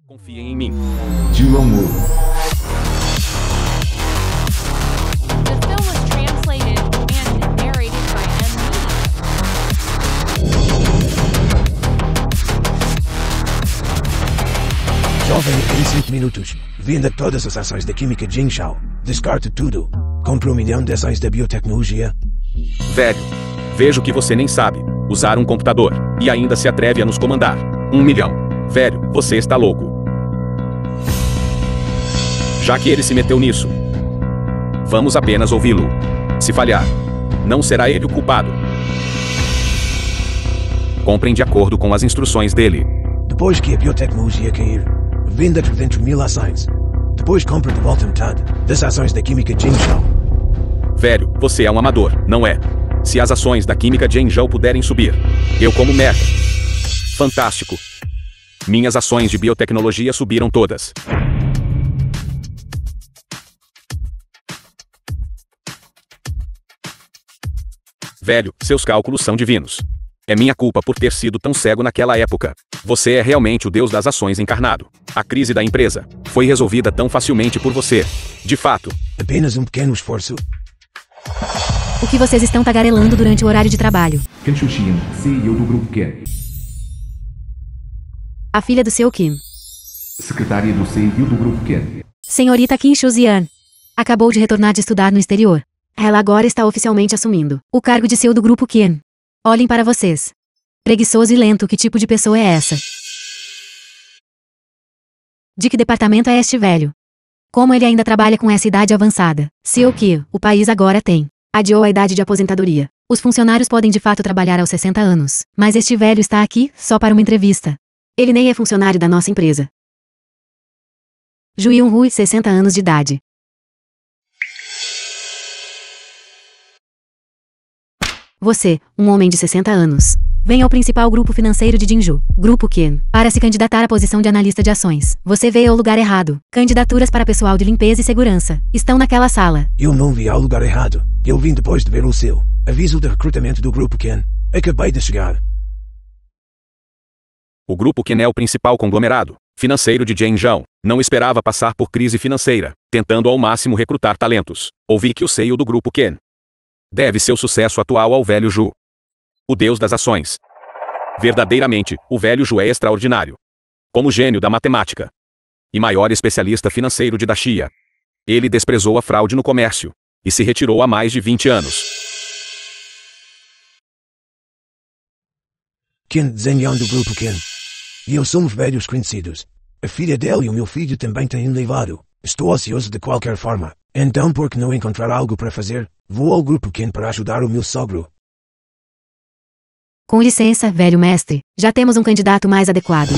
Confiem em mim. Jerome Wu. The film was translated and narrated by M. Jovem em 5 minutos. Venda todas as ações da química Jingshao. Descarte tudo. Compre 1 milhão de ações da biotecnologia. Velho, vejo que você nem sabe usar um computador e ainda se atreve a nos comandar. 1 milhão. Velho, você está louco. Já que ele se meteu nisso, vamos apenas ouvi-lo. Se falhar, não será ele o culpado. Comprem de acordo com as instruções dele. Depois que a biotecnologia cair, venda 300 mil ações. Depois compre de volta metade das ações da química Jingshao. Velho, você é um amador, não é? Se as ações da química Zhengzhou puderem subir, eu como merda. Fantástico. Minhas ações de biotecnologia subiram todas. Velho, seus cálculos são divinos. É minha culpa por ter sido tão cego naquela época. Você é realmente o deus das ações encarnado. A crise da empresa foi resolvida tão facilmente por você. De fato. Apenas um pequeno esforço. O que vocês estão tagarelando durante o horário de trabalho? Ken Shuxian, CEO do Grupo Ken. A filha do seu Kim. Secretária do CEO do Grupo Ken. Senhorita Kim Shuzian. Acabou de retornar de estudar no exterior. Ela agora está oficialmente assumindo o cargo de CEO do Grupo Ken. Olhem para vocês. Preguiçoso e lento, que tipo de pessoa é essa? De que departamento é este velho? Como ele ainda trabalha com essa idade avançada? Se o que o país agora tem adiou a idade de aposentadoria. Os funcionários podem de fato trabalhar aos 60 anos, mas este velho está aqui só para uma entrevista. Ele nem é funcionário da nossa empresa. Ju Yun-hui, 60 anos de idade. Você, um homem de 60 anos, vem ao principal grupo financeiro de Jinju, Grupo Ken, para se candidatar à posição de analista de ações. Você veio ao lugar errado. Candidaturas para pessoal de limpeza e segurança estão naquela sala. Eu não vi ao lugar errado. Eu vim depois de ver o seu aviso de recrutamento do Grupo Ken. Acabei de chegar. O Grupo Ken é o principal conglomerado financeiro de Zhengzhou. Não esperava passar por crise financeira, tentando ao máximo recrutar talentos. Ouvi que o CEO do Grupo Ken deve seu sucesso atual ao velho Ju, o deus das ações. Verdadeiramente, o velho Ju é extraordinário. Como gênio da matemática e maior especialista financeiro de Daxia. Ele desprezou a fraude no comércio e se retirou há mais de 20 anos. Ken Zhenyan do Grupo Ken. E eu somos velhos conhecidos. A filha dele e o meu filho também têm levado. Estou ansioso de qualquer forma. Então, por que não encontrar algo para fazer? Vou ao Grupo Ken para ajudar o meu sogro. Com licença, velho mestre, já temos um candidato mais adequado.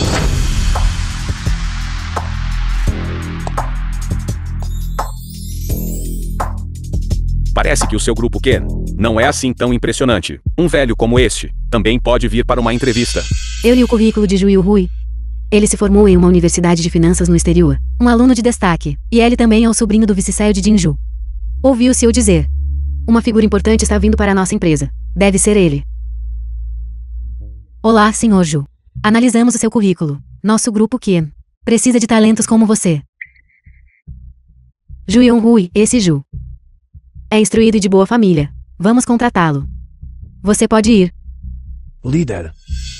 Parece que o seu Grupo Ken não é assim tão impressionante. Um velho como este também pode vir para uma entrevista. Eu li o currículo de Ju Yun-hui. Ele se formou em uma universidade de finanças no exterior, um aluno de destaque, e ele também é o sobrinho do vice-CEO de Jinju. Ouvi o CEO dizer: uma figura importante está vindo para a nossa empresa. Deve ser ele. Olá, Sr. Ju. Analisamos o seu currículo. Nosso Grupo Ken precisa de talentos como você. Ju Yun-hui, esse Ju é instruído e de boa família. Vamos contratá-lo. Você pode ir. Líder.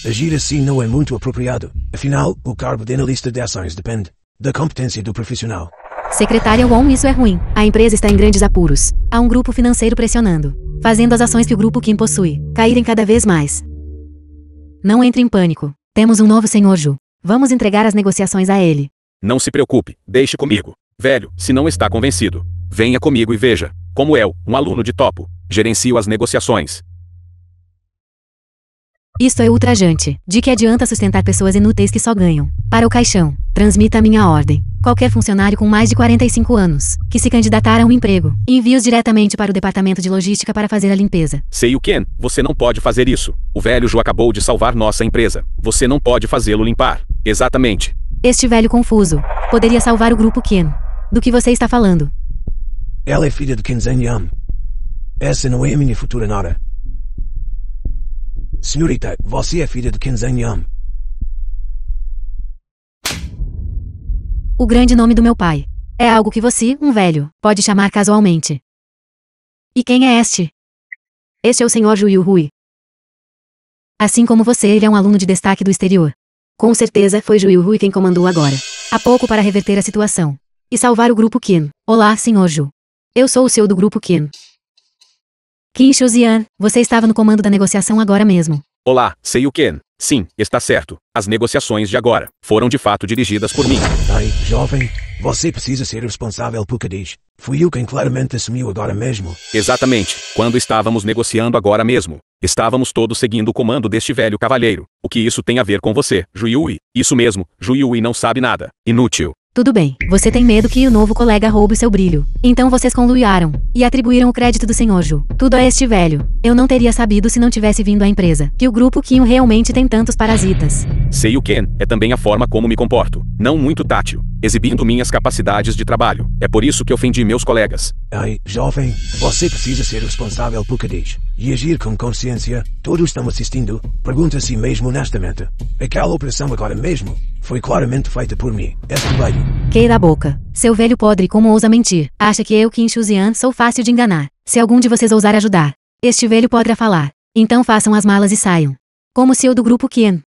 Agir assim não é muito apropriado. Afinal, o cargo de analista de ações depende da competência do profissional. Secretária Wong, isso é ruim. A empresa está em grandes apuros. Há um grupo financeiro pressionando, fazendo as ações que o Grupo Kim possui caírem cada vez mais. Não entre em pânico. Temos um novo Sr. Ju. Vamos entregar as negociações a ele. Não se preocupe, deixe comigo. Velho, se não está convencido, venha comigo e veja como eu, um aluno de topo, gerencio as negociações. Isto é ultrajante. De que adianta sustentar pessoas inúteis que só ganham para o caixão? Transmita a minha ordem. Qualquer funcionário com mais de 45 anos que se candidatar a um emprego, envie-os diretamente para o departamento de logística para fazer a limpeza. Sei o Ken, você não pode fazer isso. O velho Ju acabou de salvar nossa empresa. Você não pode fazê-lo limpar. Exatamente. Este velho confuso poderia salvar o Grupo Ken. Do que você está falando? Ela é filha de Ken Zhenyan. Essa não é a minha futura nora. Senhorita, você é filha de Ken Zhenyan. O grande nome do meu pai. É algo que você, um velho, pode chamar casualmente. E quem é este? Este é o Sr. Juiu Rui. Assim como você, ele é um aluno de destaque do exterior. Com certeza foi Juiu Rui quem comandou agora. Há pouco para reverter a situação. E salvar o grupo Qin. Olá, Sr. Ju. Eu sou o CEO do grupo Qin. Qin Shuzian, você estava no comando da negociação agora mesmo. Olá, Seiyu Ken. Sim, está certo. As negociações de agora foram de fato dirigidas por mim. Ai, jovem, você precisa ser responsável por que diz. Fui eu quem claramente assumiu agora mesmo. Exatamente. Quando estávamos negociando agora mesmo, estávamos todos seguindo o comando deste velho cavalheiro. O que isso tem a ver com você, Juiui? Isso mesmo, Juiui não sabe nada. Inútil. Tudo bem, você tem medo que o novo colega roube seu brilho. Então vocês conluiaram e atribuíram o crédito do Sr. Ju. Tudo a este velho. Eu não teria sabido se não tivesse vindo à empresa que o grupo Qin realmente tem tantos parasitas. Seiyu Ken é também a forma como me comporto. Não muito tátil, exibindo minhas capacidades de trabalho. É por isso que ofendi meus colegas. Ai, jovem, você precisa ser responsável por que diz. E agir com consciência. Todos estão assistindo. Pergunta a si mesmo honestamente. Aquela operação agora mesmo foi claramente feita por mim. Este velho. Queira a boca. Seu velho podre como ousa mentir. Acha que eu, Qin Shuzian, sou fácil de enganar. Se algum de vocês ousar ajudar este velho podre a falar, então façam as malas e saiam. Como CEO do grupo Qin.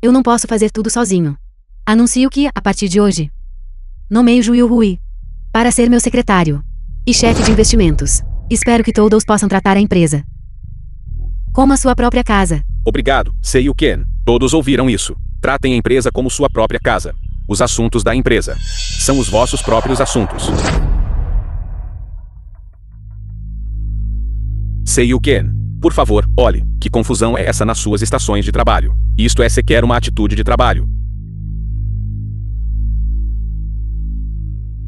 Eu não posso fazer tudo sozinho. Anuncio que, a partir de hoje, nomeio Juiu Rui para ser meu secretário e chefe de investimentos. Espero que todos possam tratar a empresa como a sua própria casa. Obrigado, Seiyu Ken. Todos ouviram isso. Tratem a empresa como sua própria casa. Os assuntos da empresa são os vossos próprios assuntos. Seiyu Ken, por favor, olhe, que confusão é essa nas suas estações de trabalho? Isto é sequer uma atitude de trabalho.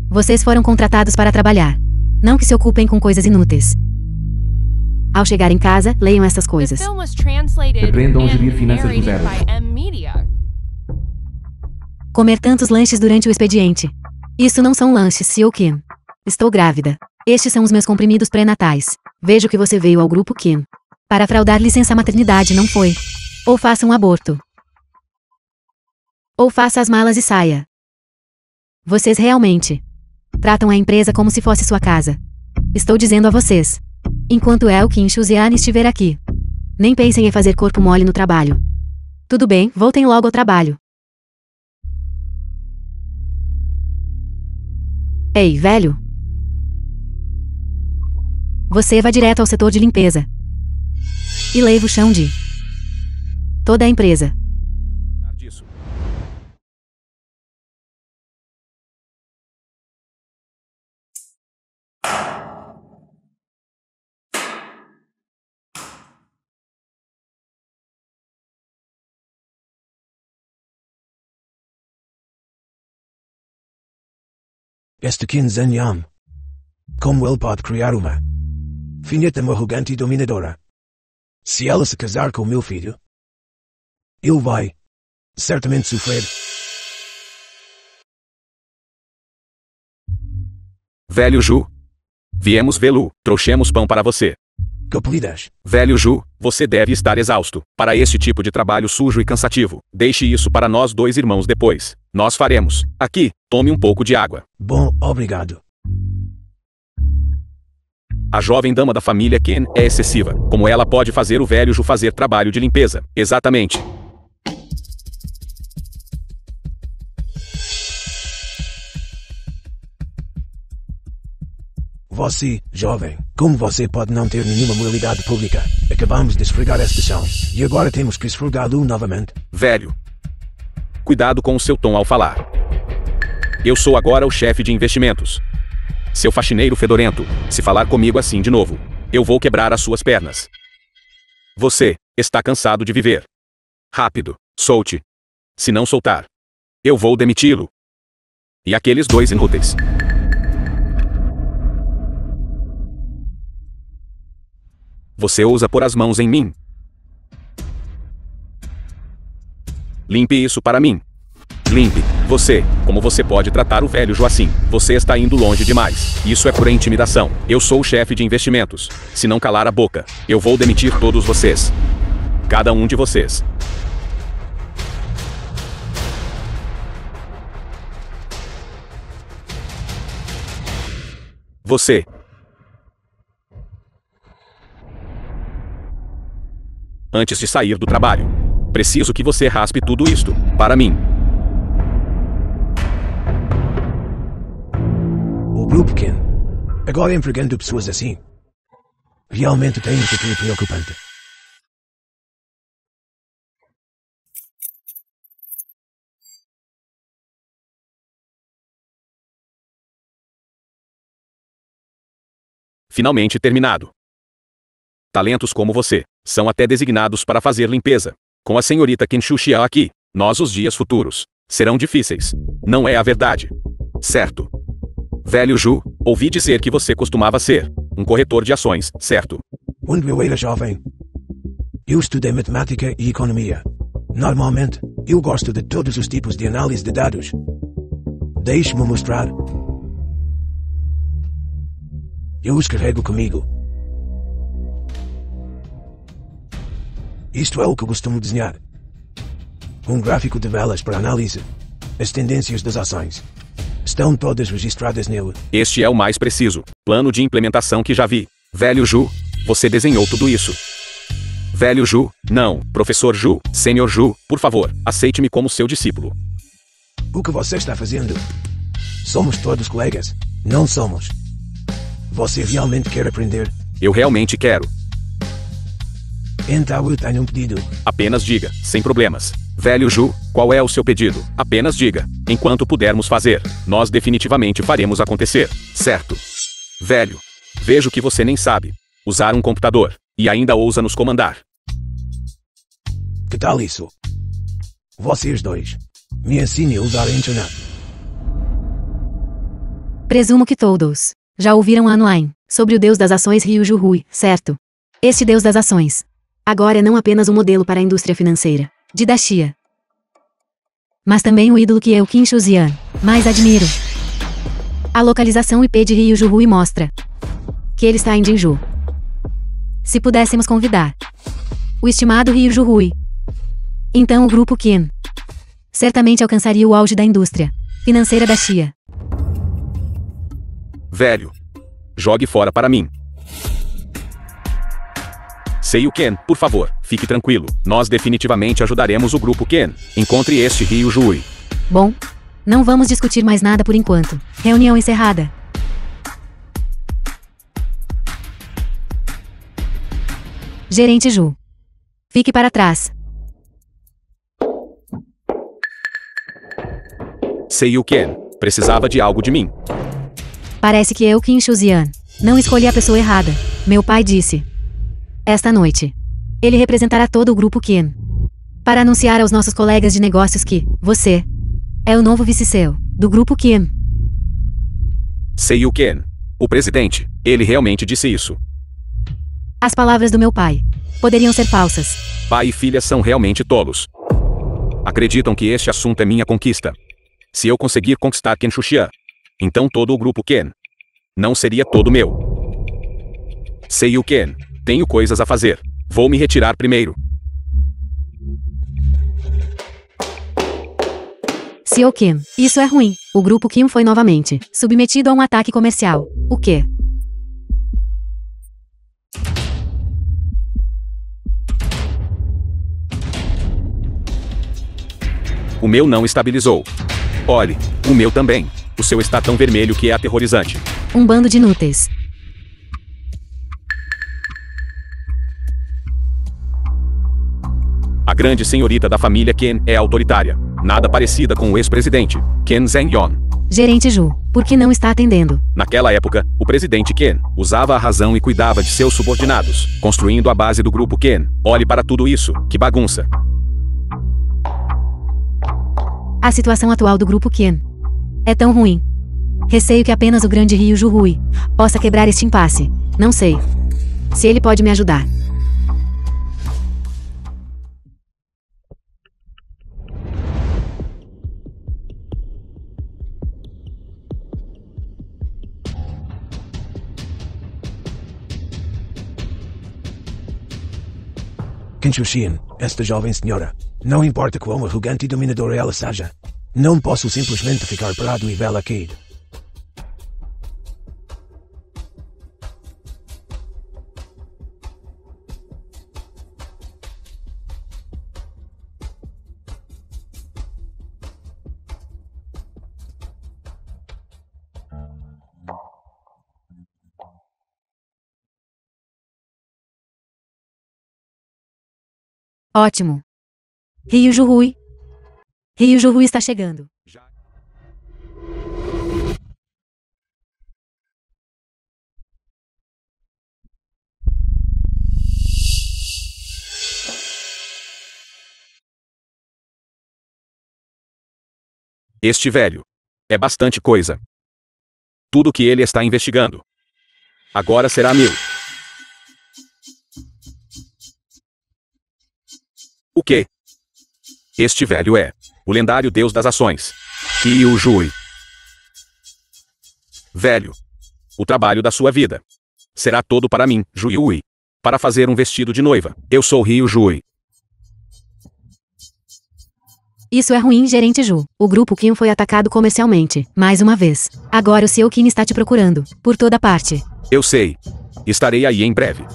Vocês foram contratados para trabalhar. Não que se ocupem com coisas inúteis. Ao chegar em casa, leiam essas The coisas. film was translated Aprendam a gerir and finanças do narrated zero. by M Media. Comer tantos lanches durante o expediente. Isso não são lanches, Seo Kim. Estou grávida. Estes são os meus comprimidos pré-natais. Vejo que você veio ao grupo Kim para fraudar licença maternidade, não foi? Ou faça um aborto. Ou faça as malas e saia. Vocês realmente tratam a empresa como se fosse sua casa. Estou dizendo a vocês. Enquanto eu, Qin Shuzian, estiver aqui. Nem pensem em fazer corpo mole no trabalho. Tudo bem, voltem logo ao trabalho. Ei, velho. Você vá direto ao setor de limpeza. E leve o chão de toda a empresa. Disso. Este Qin Zhenyang. Como ele pode criar uma filha tão arrogante e dominadora? Se ela se casar com meu filho, ele vai certamente sofrer. Velho Ju. Viemos vê-lo, trouxemos pão para você. Capelidas. Velho Ju, você deve estar exausto para este tipo de trabalho sujo e cansativo. Deixe isso para nós dois irmãos depois. Nós faremos. Aqui, tome um pouco de água. Bom, obrigado. A jovem dama da família Ken é excessiva. Como ela pode fazer o velho Ju fazer trabalho de limpeza? Exatamente. Você, jovem, como você pode não ter nenhuma moralidade pública? Acabamos de esfregar esta chão, e agora temos que esfregá-lo novamente. Velho. Cuidado com o seu tom ao falar. Eu sou agora o chefe de investimentos. Seu faxineiro fedorento, se falar comigo assim de novo, eu vou quebrar as suas pernas. Você está cansado de viver. Rápido, solte. Se não soltar, eu vou demiti-lo. E aqueles dois inúteis. Você ousa pôr as mãos em mim? Limpe isso para mim. Limpe. Você, como você pode tratar o velho Ju assim? Você está indo longe demais. Isso é pura intimidação. Eu sou o chefe de investimentos. Se não calar a boca, eu vou demitir todos vocês. Cada um de vocês. Você. Antes de sair do trabalho, preciso que você raspe tudo isto, para mim. O Grupo Ken. Agora empregando pessoas assim. Realmente tem um futuro preocupante. Finalmente terminado. Talentos como você são até designados para fazer limpeza. Com a senhorita Kenshushia aqui, os dias futuros serão difíceis. Não é a verdade? Certo. Velho Ju, ouvi dizer que você costumava ser um corretor de ações, certo? Quando eu era jovem, eu estudei matemática e economia. Normalmente, eu gosto de todos os tipos de análise de dados. Deixe-me mostrar. Eu os carrego comigo. Isto é o que costumo desenhar. Um gráfico de velas para análise. As tendências das ações estão todas registradas nele. Este é o mais preciso plano de implementação que já vi. Velho Ju, você desenhou tudo isso. Velho Ju, não, professor Ju, Senhor Ju, por favor, aceite-me como seu discípulo. O que você está fazendo? Somos todos colegas, não somos? Você realmente quer aprender? Eu realmente quero. Então eu tenho um pedido. Apenas diga, sem problemas. Velho Ju, qual é o seu pedido? Apenas diga. Enquanto pudermos fazer, nós definitivamente faremos acontecer, certo? Velho, vejo que você nem sabe usar um computador e ainda ousa nos comandar. Que tal isso? Vocês dois, me ensinem a usar a internet. Presumo que todos já ouviram online sobre o deus das ações Ryu Hui, certo? Este deus das ações agora é não apenas um modelo para a indústria financeira de Daxia, mas também o ídolo que eu, Qin Shuxian, mais admiro. A localização IP de Ryu Hui mostra que ele está em Jinju. Se pudéssemos convidar o estimado Ryu Hui, então o Grupo Qin certamente alcançaria o auge da indústria financeira da Xia. Velho, jogue fora para mim. Sei o Ken, por favor, fique tranquilo. Nós definitivamente ajudaremos o Grupo Ken. Encontre este Ryu Hui. Bom, não vamos discutir mais nada por enquanto. Reunião encerrada. Gerente Ju. Fique para trás. Sei o Ken, precisava de algo de mim. Parece que eu, Qin Shuxian, não escolhi a pessoa errada. Meu pai disse. Esta noite, ele representará todo o Grupo Qin para anunciar aos nossos colegas de negócios que você é o novo vice-CEO do Grupo Qin. Sei o Ken, o presidente, ele realmente disse isso. As palavras do meu pai poderiam ser falsas. Pai e filha são realmente tolos. Acreditam que este assunto é minha conquista. Se eu conseguir conquistar Ken Shuxian, então todo o Grupo Ken não seria todo meu. Sei o Ken, tenho coisas a fazer. Vou me retirar primeiro. Seo Kim, isso é ruim. O Grupo Kim foi novamente submetido a um ataque comercial. O quê? O meu não estabilizou. Olhe, o meu também. O seu está tão vermelho que é aterrorizante. Um bando de inúteis. A grande senhorita da família Ken é autoritária. Nada parecida com o ex-presidente, Ken Zhengyon. Gerente Ju, por que não está atendendo? Naquela época, o presidente Ken usava a razão e cuidava de seus subordinados, construindo a base do Grupo Ken. Olhe para tudo isso, que bagunça. A situação atual do Grupo Qin é tão ruim. Receio que apenas o grande Ryu Hui possa quebrar este impasse. Não sei se ele pode me ajudar. Qin Shuxian, esta jovem senhora, não importa quão arrogante e dominadora ela seja, não posso simplesmente ficar parado e vê-la cair. Ótimo. Ryu Ju-Hui. Ryu Ju-Hui está chegando. Este velho. É bastante coisa. Tudo que ele está investigando. Agora será 1000. O quê? Este velho é o lendário deus das ações. Ryu Ju-Hui. Velho. O trabalho da sua vida. Será todo para mim, Ju-Hui. Para fazer um vestido de noiva. Eu sou Ryu Ju-Hui. Isso é ruim, gerente Ju. O grupo Kim foi atacado comercialmente, mais uma vez. Agora o seu Kim está te procurando, por toda parte. Eu sei. Estarei aí em breve.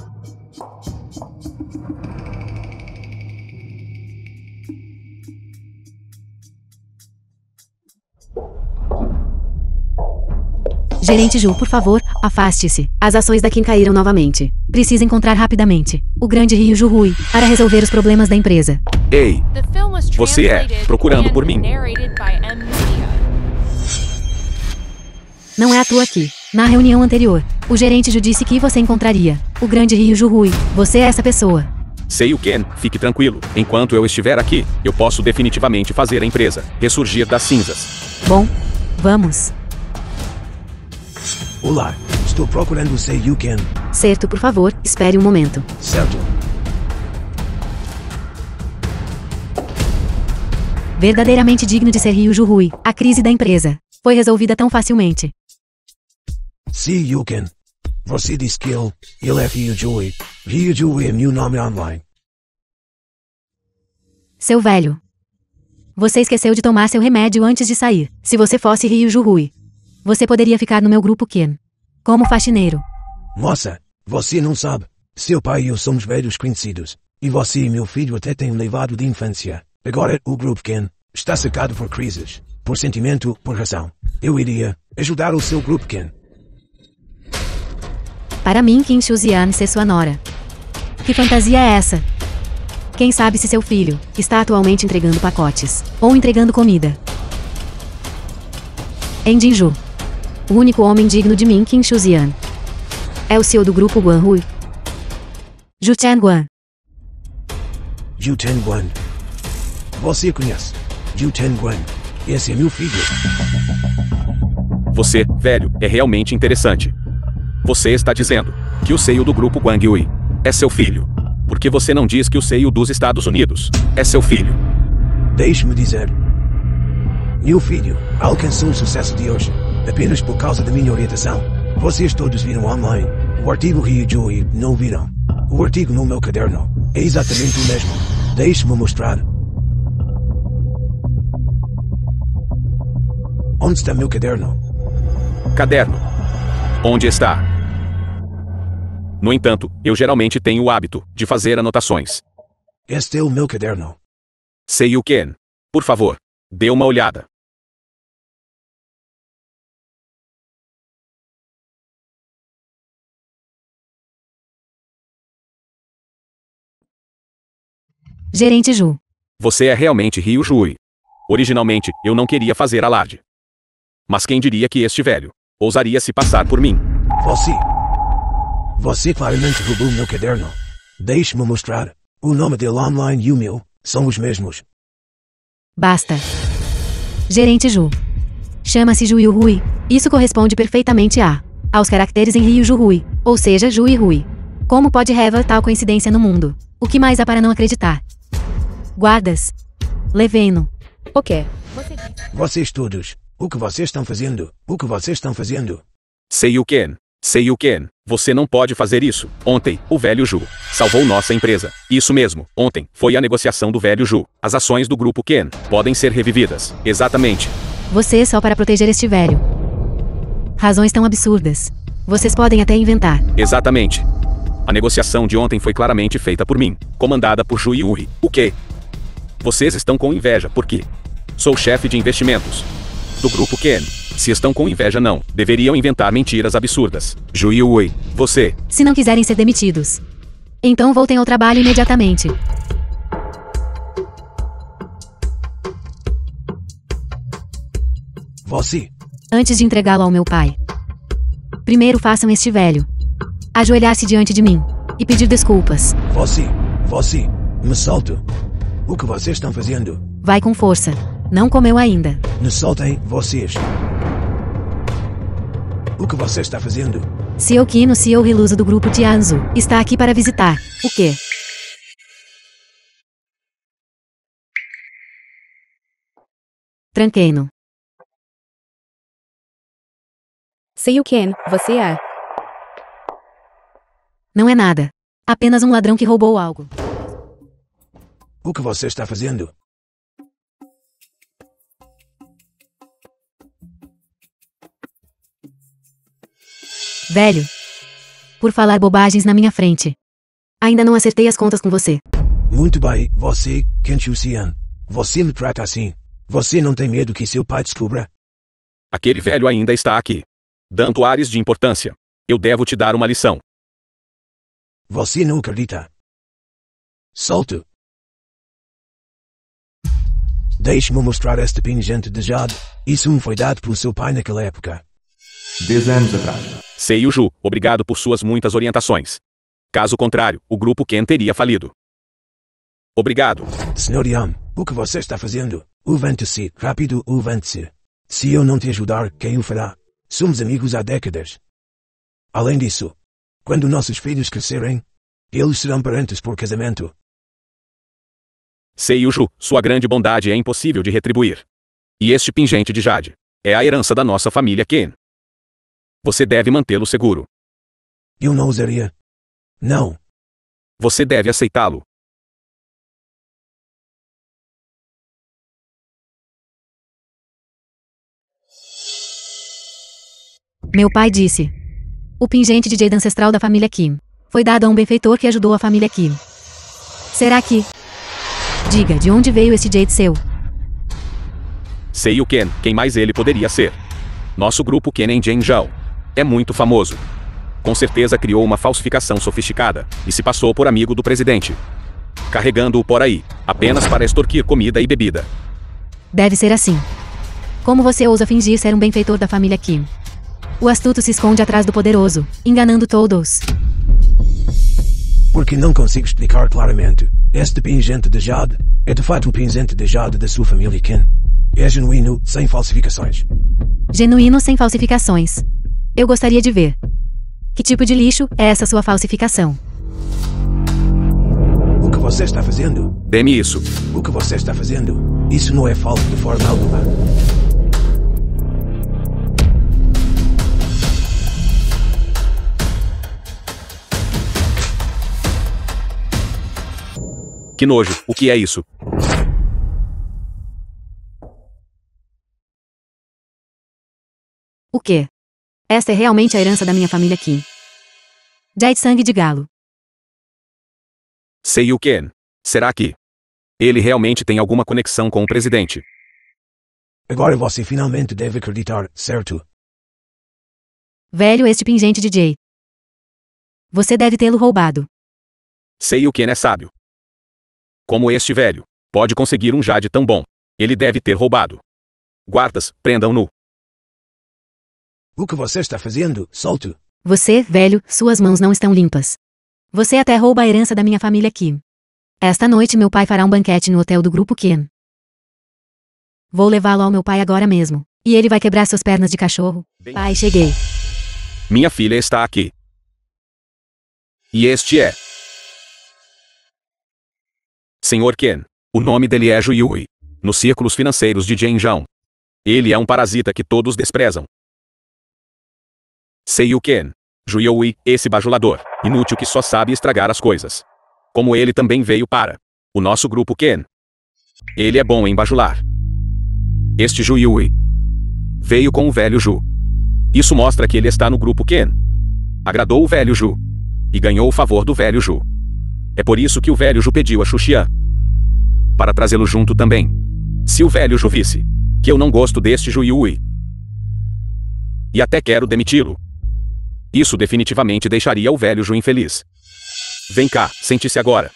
Gerente Ju, por favor, afaste-se. As ações da Kim caíram novamente. Precisa encontrar rapidamente o grande Ryu Ju-Hui para resolver os problemas da empresa. Ei, The film was você é translated procurando and por mim. narrated by M. Media. Não é à toa aqui. Na reunião anterior, o gerente Ju disse que você encontraria o grande Ryu Ju-Hui. Você é essa pessoa. Sei o Ken, fique tranquilo. Enquanto eu estiver aqui, eu posso definitivamente fazer a empresa ressurgir das cinzas. Bom, vamos. Olá, estou procurando o Sei Ken. Certo, por favor, espere um momento. Certo. Verdadeiramente digno de ser Ryu Ju-Hui. A crise da empresa foi resolvida tão facilmente. Sei Ken. Você disse que ele é Ryu Ju-Hui. Ryu Ju-Hui é meu nome online. Seu velho. Você esqueceu de tomar seu remédio antes de sair. Se você fosse Ryu Ju-Hui, você poderia ficar no meu grupo Ken. Como faxineiro. Moça, você não sabe. Seu pai e eu somos velhos conhecidos. E você e meu filho até têm levado de infância. Agora, o grupo Ken está cercado por crises. Por sentimento, por razão. Eu iria ajudar o seu grupo Ken. Para mim, Kim Shuzian ser sua nora. Que fantasia é essa? Quem sabe se seu filho está atualmente entregando pacotes ou entregando comida. Em Jinju. O único homem digno de mim, Kim Shuzian. É o CEO do grupo Guanhui. Ju Chen-Guan. Ju Chen-Guan. Você conhece Ju Chen-Guan. Esse é meu filho. Você, velho, é realmente interessante. Você está dizendo que o CEO do grupo Guanhui é seu filho. Por que você não diz que o CEO dos Estados Unidos é seu filho? Deixe-me dizer. Meu filho alcançou o sucesso de hoje apenas por causa da minha orientação. Vocês todos viram online o artigo Ryu Ju-Hui, não viram? O artigo no meu caderno é exatamente o mesmo. Deixe-me mostrar. Onde está meu caderno? Caderno. Onde está? No entanto, eu geralmente tenho o hábito de fazer anotações. Este é o meu caderno. Sei o Ken. Por favor, dê uma olhada. Gerente Ju. Você é realmente Ryu Ju-Hui. Originalmente, eu não queria fazer alarde. Mas quem diria que este velho ousaria se passar por mim? Você claramente roubou meu caderno. Deixe-me mostrar. O nome dele online e o meu são os mesmos. Basta. Gerente Ju. Chama-se Ju Hui. Isso corresponde perfeitamente aos caracteres em Ryu Ju-Hui, ou seja, Ju Hui. Como pode haver tal coincidência no mundo? O que mais há para não acreditar? Guardas. Levei-no. O quê? Vocês todos. O que vocês estão fazendo? O que vocês estão fazendo? Sei o Ken. Sei o Ken. Você não pode fazer isso. Ontem, o velho Ju salvou nossa empresa. Isso mesmo. Ontem, foi a negociação do velho Ju. As ações do grupo Ken podem ser revividas. Exatamente. Você só para proteger este velho. Razões tão absurdas. Vocês podem até inventar. Exatamente. A negociação de ontem foi claramente feita por mim, comandada por Ju Hui. O quê? Vocês estão com inveja, por quê? Sou chefe de investimentos do grupo Ken. Se estão com inveja, não deveriam inventar mentiras absurdas. Ju Hui, você. Se não quiserem ser demitidos, então voltem ao trabalho imediatamente. Você. Antes de entregá-lo ao meu pai. Primeiro façam este velho ajoelhar-se diante de mim e pedir desculpas. Você. Me solto. O que vocês estão fazendo? Vai com força. Não comeu ainda. Me soltem, vocês. O que você está fazendo? Seo Kino, CEO Riluso do grupo Tianzu, está aqui para visitar. O quê? Tranquei-no. Sei o Ken, você é. Não é nada. Apenas um ladrão que roubou algo. O que você está fazendo? Velho. Por falar bobagens na minha frente. Ainda não acertei as contas com você. Muito bem, você, Ken Chu-Sian. Você me trata assim. Você não tem medo que seu pai descubra? Aquele velho ainda está aqui. Dando ares de importância. Eu devo te dar uma lição. Você não acredita. Solto. Deixe-me mostrar este pingente de jade. Isso me foi dado pelo seu pai naquela época. 10 anos atrás. Seiyu Ju, obrigado por suas muitas orientações. Caso contrário, o grupo Ken teria falido. Obrigado. Sr. Yan, o que você está fazendo? Levante-se, rápido, levante-se. Se eu não te ajudar, quem o fará? Somos amigos há décadas. Além disso, quando nossos filhos crescerem, eles serão parentes por casamento. Seiyu Ju, sua grande bondade é impossível de retribuir. E este pingente de jade é a herança da nossa família Ken. Você deve mantê-lo seguro. Eu não usaria. Não. Você deve aceitá-lo. Meu pai disse. O pingente de jade ancestral da família Kim foi dado a um benfeitor que ajudou a família Kim. Será que... Diga, de onde veio esse jade seu? Seiyu Ken, quem mais ele poderia ser? Nosso grupo Ken em Zhenjiao é muito famoso. Com certeza criou uma falsificação sofisticada e se passou por amigo do presidente. Carregando-o por aí, apenas para extorquir comida e bebida. Deve ser assim. Como você ousa fingir ser um benfeitor da família Kim? O astuto se esconde atrás do poderoso, enganando todos. Porque não consigo explicar claramente. Este pingente de jade é de fato um pingente de jade da sua família Ken. É genuíno, sem falsificações. Genuíno sem falsificações. Eu gostaria de ver. Que tipo de lixo é essa sua falsificação? O que você está fazendo? Dê-me isso. O que você está fazendo? Isso não é falso de forma alguma. Que nojo, o que é isso? O quê? Esta é realmente a herança da minha família Kim. Jade sangue de galo. Seiyu Ken. Será que ele realmente tem alguma conexão com o presidente? Agora você finalmente deve acreditar, certo? Velho, este pingente de jade. Você deve tê-lo roubado. Seiyu Ken é sábio. Como este velho pode conseguir um jade tão bom? Ele deve ter roubado. Guardas, prendam-no. O que você está fazendo? Solto. Você, velho, suas mãos não estão limpas. Você até rouba a herança da minha família Kim. Esta noite meu pai fará um banquete no hotel do grupo Ken. Vou levá-lo ao meu pai agora mesmo. E ele vai quebrar suas pernas de cachorro. Pai, cheguei. Minha filha está aqui. E este é... Senhor Ken. O nome dele é Ju Yui. Nos círculos financeiros de Zhenjiao. Ele é um parasita que todos desprezam. Seiyu Ken. Ju Yui, esse bajulador, inútil que só sabe estragar as coisas. Como ele também veio para o nosso grupo Ken. Ele é bom em bajular. Este Ju Yui veio com o velho Ju. Isso mostra que ele está no grupo Ken. Agradou o velho Ju. E ganhou o favor do velho Ju. É por isso que o velho Ju pediu a Xuxian para trazê-lo junto também. Se o velho Ju visse que eu não gosto deste Ju Yui e até quero demiti-lo, isso definitivamente deixaria o velho Ju infeliz. Vem cá, sente-se agora.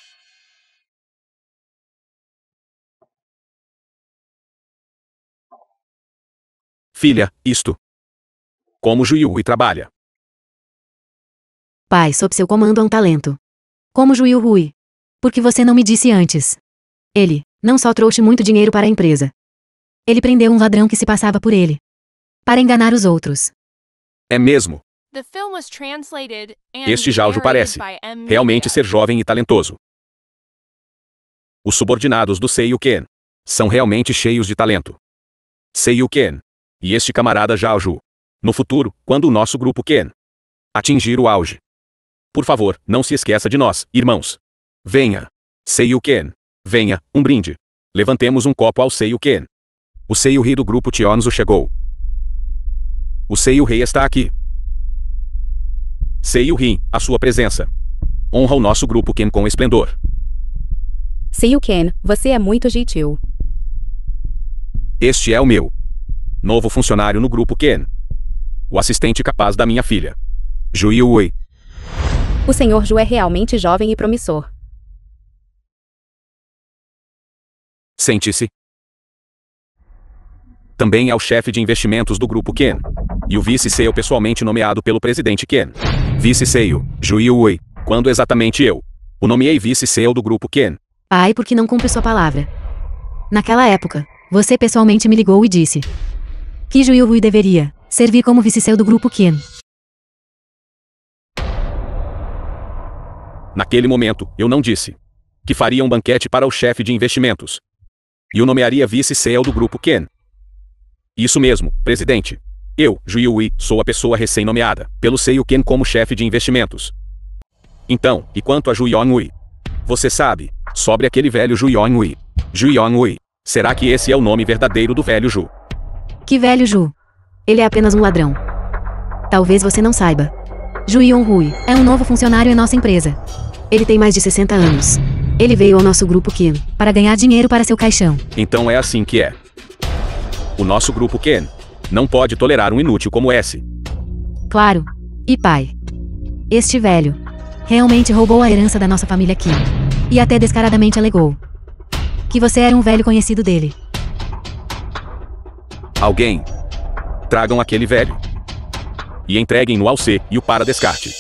Filha, isto. Como Ju Yui trabalha. Pai, sob seu comando há um talento. Como Ju Yui. Por que você não me disse antes? Ele não só trouxe muito dinheiro para a empresa. Ele prendeu um ladrão que se passava por ele. Para enganar os outros. É mesmo. The film was translated and Este Jaujo narrated parece by M. realmente Media. ser jovem e talentoso. Os subordinados do Seiyuken são realmente cheios de talento. Seiyuken e este camarada Jaujo. No futuro, quando o nosso grupo Ken atingir o auge. Por favor, não se esqueça de nós, irmãos. Venha. Seiyuken. Venha, um brinde. Levantemos um copo ao Seiyuken. O Seiyuhi do grupo Tionzu chegou. O Seiyuhei está aqui. Seiyuhi, a sua presença honra o nosso grupo Ken com esplendor. Seiyuken, você é muito gentil. Este é o meu novo funcionário no grupo Ken. O assistente capaz da minha filha. Ju Yui. O Sr. Ju é realmente jovem e promissor. Sente-se. Também é o chefe de investimentos do grupo Ken. E o vice-CEO pessoalmente nomeado pelo presidente Ken. Vice-CEO, Ju Yui. Quando exatamente eu o nomeei vice-CEO do grupo Ken. Pai, por que não cumpre sua palavra? Naquela época, você pessoalmente me ligou e disse que Ju Yui deveria servir como vice-CEO do grupo Ken. Naquele momento, eu não disse que faria um banquete para o chefe de investimentos. E o nomearia vice-CEO do grupo Ken. Isso mesmo, presidente. Eu, Ju Yui, sou a pessoa recém-nomeada pelo Seiyuken como chefe de investimentos. Então, e quanto a Ju Yongui? Você sabe sobre aquele velho Ju Yongui. Ju Yongui. Será que esse é o nome verdadeiro do velho Ju? Que velho Ju. Ele é apenas um ladrão. Talvez você não saiba. Ju Yong-hui é um novo funcionário em nossa empresa. Ele tem mais de 60 anos. Ele veio ao nosso grupo Ken para ganhar dinheiro para seu caixão. Então é assim que é. O nosso grupo Ken não pode tolerar um inútil como esse. Claro. E pai. Este velho realmente roubou a herança da nossa família Ken. E até descaradamente alegou que você era um velho conhecido dele. Alguém. Tragam aquele velho. E entreguem-no ao C e o para descarte.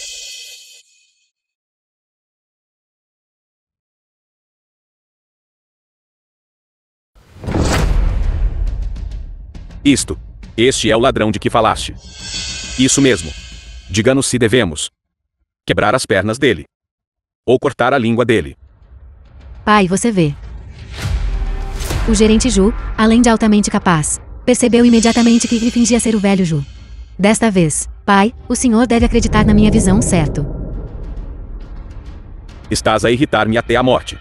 Este é o ladrão de que falaste. Isso mesmo. Diga-nos se devemos quebrar as pernas dele. Ou cortar a língua dele. Pai, você vê. O gerente Ju, além de altamente capaz, percebeu imediatamente que ele fingia ser o velho Ju. Desta vez, pai, o senhor deve acreditar na minha visão, certo? Estás a irritar-me até a morte.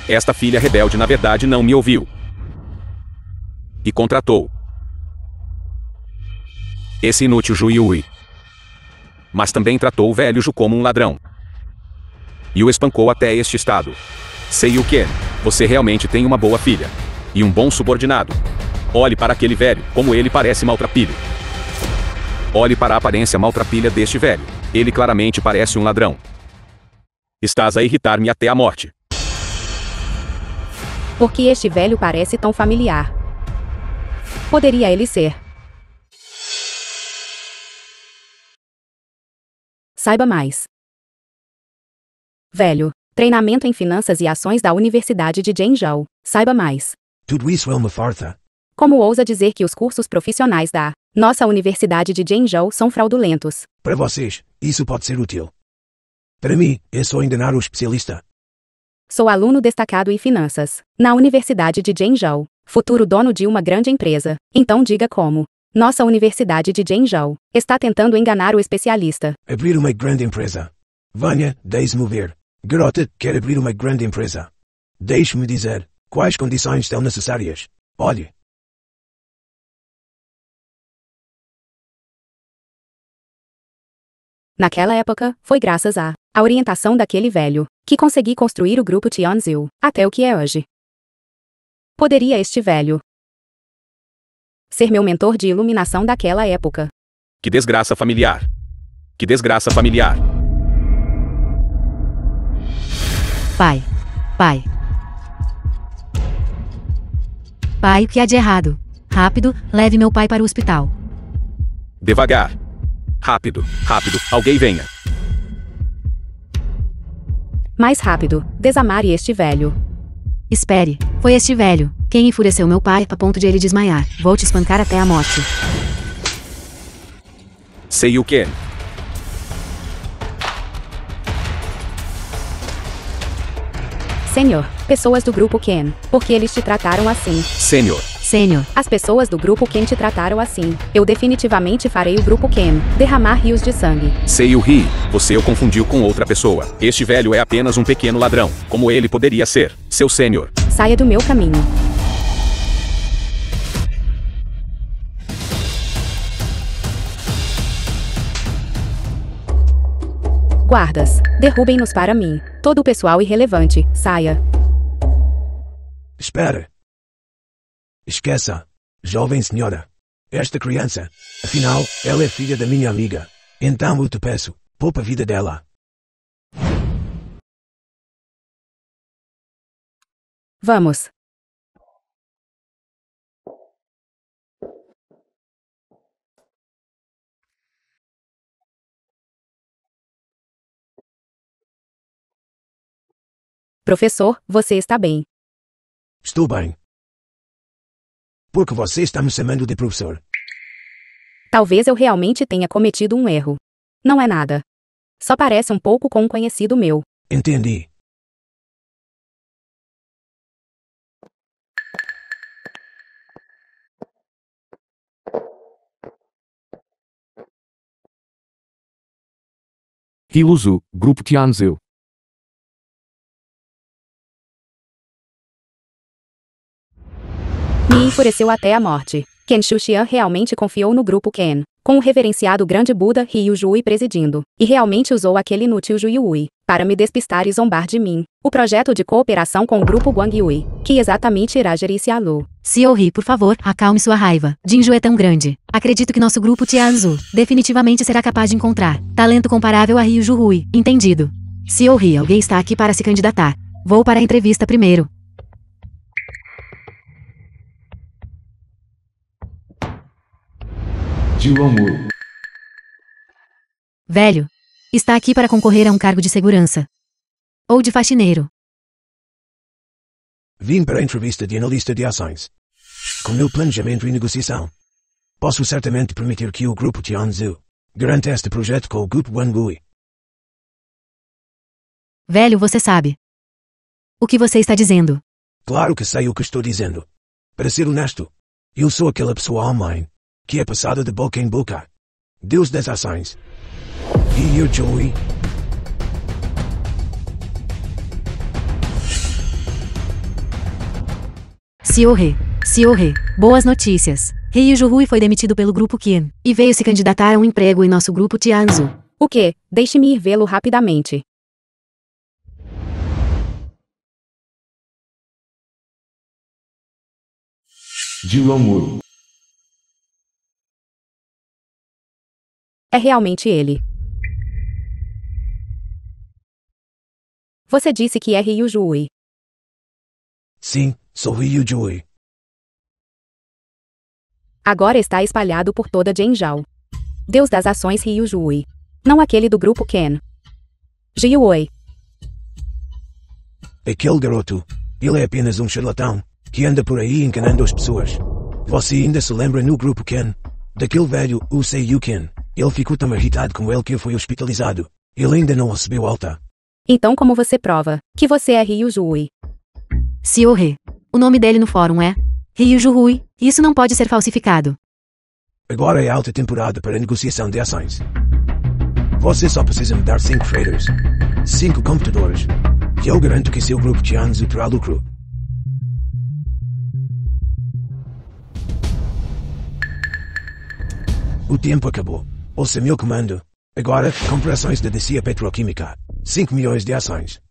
Esta filha rebelde na verdade não me ouviu. E contratou esse inútil Ju Yui. Mas também tratou o velho Ju como um ladrão. E o espancou até este estado. Seiyuken, você realmente tem uma boa filha. E um bom subordinado. Olhe para aquele velho, como ele parece maltrapilho. Olhe para a aparência maltrapilha deste velho. Ele claramente parece um ladrão. Estás a irritar-me até a morte. Por que este velho parece tão familiar? Poderia ele ser? Saiba mais. Velho. Treinamento em Finanças e Ações da Universidade de Zhengzhou. Saiba mais. Tudo isso é uma farsa. Como ousa dizer que os cursos profissionais da nossa Universidade de Zhengzhou são fraudulentos? Para vocês, isso pode ser útil. Para mim, é só enganar o especialista. Sou aluno destacado em finanças na Universidade de Zhengzhou, futuro dono de uma grande empresa. Então diga como nossa Universidade de Zhengzhou está tentando enganar o especialista. Abrir uma grande empresa. Venha, deixe-me ver. Garota, quer abrir uma grande empresa. Deixe-me dizer quais condições estão necessárias. Olhe. Naquela época, foi graças à orientação daquele velho que consegui construir o grupo Tionzu até o que é hoje. Poderia este velho ser meu mentor de iluminação daquela época? Que desgraça familiar. Que desgraça familiar. Pai. Pai. Pai, o que há de errado? Rápido, leve meu pai para o hospital. Devagar. Rápido, rápido, alguém venha. Mais rápido, desamare este velho. Espere, foi este velho quem enfureceu meu pai a ponto de ele desmaiar. Vou te espancar até a morte. Sei o que. Senhor, pessoas do grupo Ken, por que eles te trataram assim? Sênior. Sênior, As pessoas do grupo Ken te trataram assim. Eu definitivamente farei o grupo Ken derramar rios de sangue. Sei o ri. Você o confundiu com outra pessoa. Este velho é apenas um pequeno ladrão. Como ele poderia ser? Seu sênior. Saia do meu caminho. Guardas, derrubem-nos para mim. Todo o pessoal irrelevante, saia. Espera. Esqueça, jovem senhora. Esta criança, afinal, ela é filha da minha amiga. Então eu te peço, poupa a vida dela. Vamos. Professor, você está bem. Estou bem. Por que você está me chamando de professor? Talvez eu realmente tenha cometido um erro. Não é nada. Só parece um pouco com um conhecido meu. Entendi. Ryuzu, Grupo Tianzil. Me enfureceu até a morte. Ken Shuxian realmente confiou no grupo Ken, com o reverenciado grande Buda Ryu Jui presidindo, e realmente usou aquele inútil Juyui para me despistar e zombar de mim. O projeto de cooperação com o grupo Guangyui, que exatamente irá gerir Xialu. se Ri, por favor, acalme sua raiva. Jinju é tão grande. Acredito que nosso grupo Tianzu definitivamente será capaz de encontrar talento comparável a Ryu Juhui. Entendido. Se Ri, alguém está aqui para se candidatar. Vou para a entrevista primeiro. Jironwu. Velho. Está aqui para concorrer a um cargo de segurança. Ou de faxineiro. Vim para a entrevista de analista de ações. Com meu planejamento e negociação, posso certamente permitir que o grupo Tianzu garanta este projeto com o grupo Guangyui. Velho, você sabe o que você está dizendo. Claro que sei o que estou dizendo. Para ser honesto, eu sou aquela pessoa online que é passada de boca em boca. Deus das ações. Ryu Jui. Se Ri, boas notícias. Ryu Juhui foi demitido pelo grupo Qin e veio se candidatar a um emprego em nosso grupo Tianzu. O quê? Deixe-me ir vê-lo rapidamente. Jironwu. É realmente ele. Você disse que é Ryu Jui. Sim, sou Ryu Jui. Agora está espalhado por toda Zhenjiao. Deus das ações Ryu Jui. Não aquele do grupo Ken. Jiuoi. Aquele garoto, ele é apenas um charlatão que anda por aí enganando as pessoas. Você ainda se lembra no grupo Ken? Daquele velho, o Seiyu Ken. Ele ficou tão irritado com ele que foi hospitalizado. Ele ainda não recebeu alta. Então como você prova que você é Ryu Jui? Se Ri. O nome dele no fórum é Ryu Juhui. Isso não pode ser falsificado. Agora é alta temporada para negociação de ações. Você só precisa me dar 5 traders, 5 computadores, e eu garanto que seu grupo Tianzu terá lucro. O tempo acabou. Ouça meu comando. Agora, compre ações da Descia Petroquímica. 5 milhões de ações.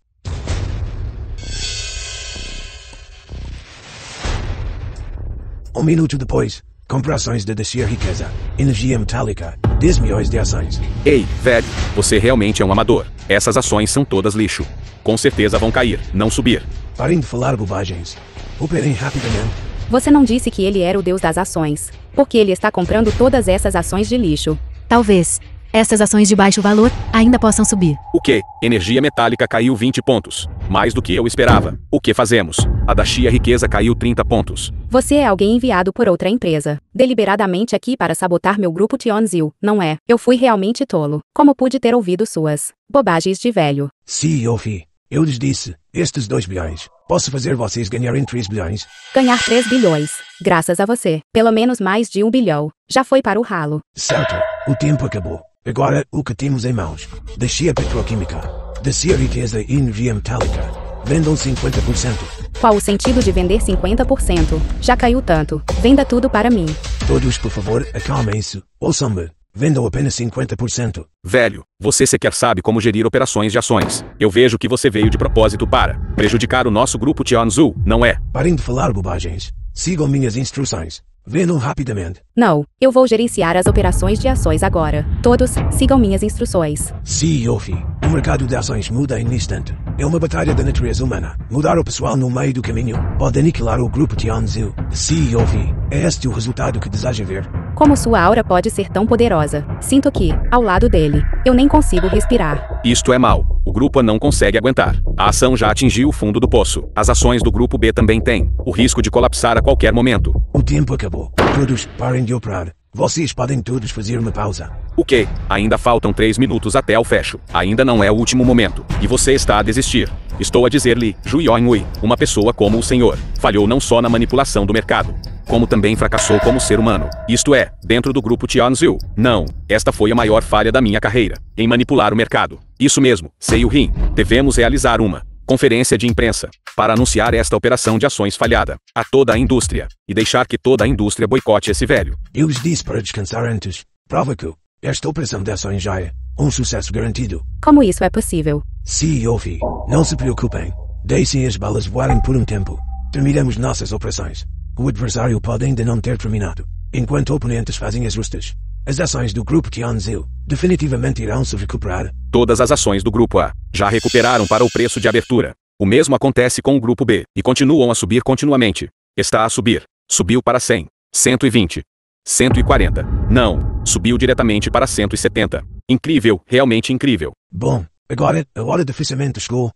Um minuto depois, compre ações da Descia Riqueza. Energia Metálica. 10 milhões de ações. Ei, velho, você realmente é um amador. Essas ações são todas lixo. Com certeza vão cair, não subir. Parem de falar bobagens. Operem rapidamente. Você não disse que ele era o deus das ações. Porque ele está comprando todas essas ações de lixo. Talvez essas ações de baixo valor ainda possam subir. O que? Energia metálica caiu 20 pontos. Mais do que eu esperava. O que fazemos? A da Chia Riqueza caiu 30 pontos. Você é alguém enviado por outra empresa. Deliberadamente aqui para sabotar meu grupo Tianzil, não é? Eu fui realmente tolo. Como pude ter ouvido suas bobagens de velho? CEO Fi, eu lhes disse, estes 2 bilhões. Posso fazer vocês ganharem 3 bilhões? Ganhar 3 bilhões. Graças a você. Pelo menos mais de 1 bilhão. Já foi para o ralo. Certo, o tempo acabou. Agora, o que temos em mãos? Da Chia Petroquímica, da Chia Riqueza e Energia Metálica. Vendam 50%. Qual o sentido de vender 50%? Já caiu tanto. Venda tudo para mim. Todos, por favor, acalmem-se. Ouçam-me. Vendam apenas 50%. Velho, você sequer sabe como gerir operações de ações. Eu vejo que você veio de propósito para prejudicar o nosso grupo Tianzhu, não é? Parem de falar bobagens. Sigam minhas instruções. Vendam rapidamente. Não, eu vou gerenciar as operações de ações agora. Todos, sigam minhas instruções. CEO Fi, o mercado de ações muda em um instante. É uma batalha da natureza humana. Mudar o pessoal no meio do caminho pode aniquilar o grupo Tianzhu. CEO Fi, é este o resultado que deseja ver? Como sua aura pode ser tão poderosa? Sinto que, ao lado dele, eu nem consigo respirar. Isto é mal. O grupo A não consegue aguentar. A ação já atingiu o fundo do poço. As ações do grupo B também têm o risco de colapsar a qualquer momento. O tempo acabou. Todos, parem de operar. Vocês podem todos fazer uma pausa. O que? Ainda faltam 3 minutos até ao fecho. Ainda não é o último momento. E você está a desistir. Estou a dizer-lhe, Zhu Yonghui, uma pessoa como o senhor, falhou não só na manipulação do mercado, como também fracassou como ser humano. Isto é, dentro do grupo Tianzhu. Não, esta foi a maior falha da minha carreira, em manipular o mercado. Isso mesmo, Sei Rin. Devemos realizar uma conferência de imprensa para anunciar esta operação de ações falhada a toda a indústria e deixar que toda a indústria boicote esse velho. Eu lhes disse para descansar antes. Prova que esta operação de ações já é um sucesso garantido. Como isso é possível? CEO Fi, não se preocupem. Deixem as balas voarem por um tempo. Terminamos nossas operações. O adversário pode ainda não ter terminado, enquanto oponentes fazem ajustes. As ações do grupo Tianzhu definitivamente irão se recuperar. Todas as ações do grupo A já recuperaram para o preço de abertura. O mesmo acontece com o grupo B e continuam a subir continuamente. Está a subir. Subiu para 100, 120, 140. Não, subiu diretamente para 170. Incrível, realmente incrível. Bom, agora a hora de fechamento chegou.